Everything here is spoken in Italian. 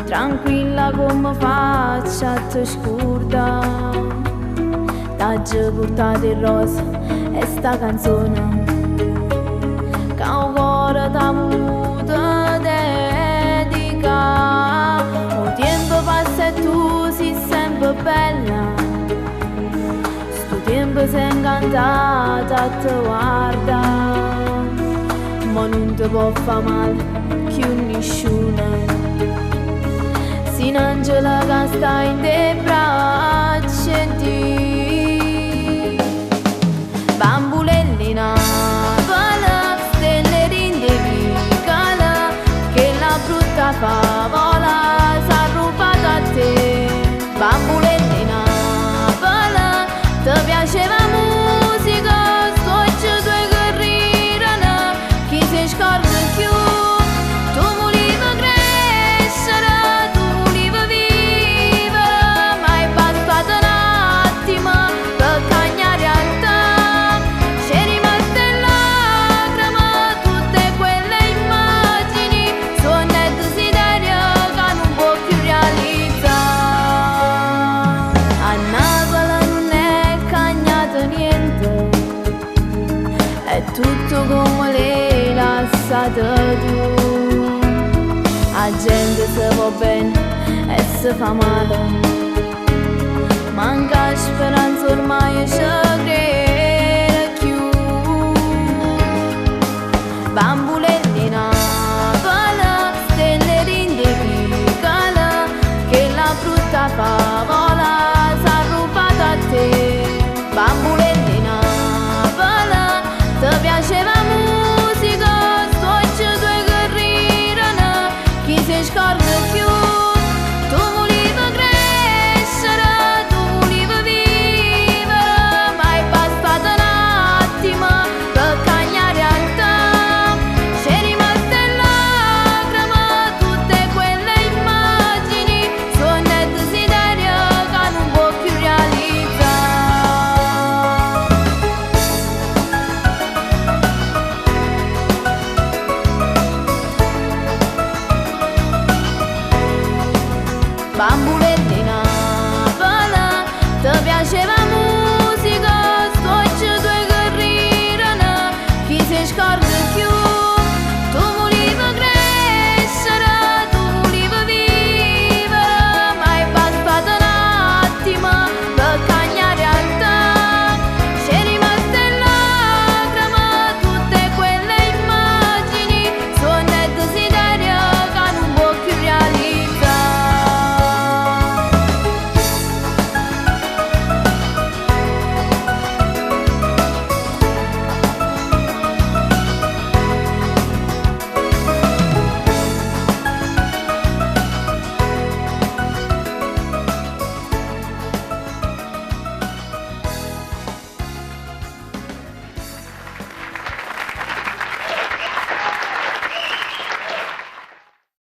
tranquilla come faccia a te scurda. T'aggi portato il rosa e sta canzone che un cuore t'ha voluto dedicare. Il tempo passa e tu sei sempre bella, sto tempo sei incantata a te guarda, ma non ti può fare male più nessuno. Sin angela che sta in te braccia e di bambulellina vola, stelle rindevicala, che la brutta favola s'ha rubato a te. Bambulellina vola, ti piaceva musica, stocci due che rirano, chi si scorda più. È tutto come l'hai lasciato tu. La gente se va bene e se fa male, manca speranza ormai ci crede più. Bambulellina vola, stelle rindevicala, che la brutta favola s'ha rubato a te. Bambulellina ti piaceva musica, stocci due che rirano, chi si scorda più. Tu volevi crescere, tu volevi vivere, ma è bastato un attimo per cambiare realtà. C'è rimasta in lacrime tutte quelle immagini, sogni e desiderio che non può più realizzare. Bambulellina vola, ti piaceva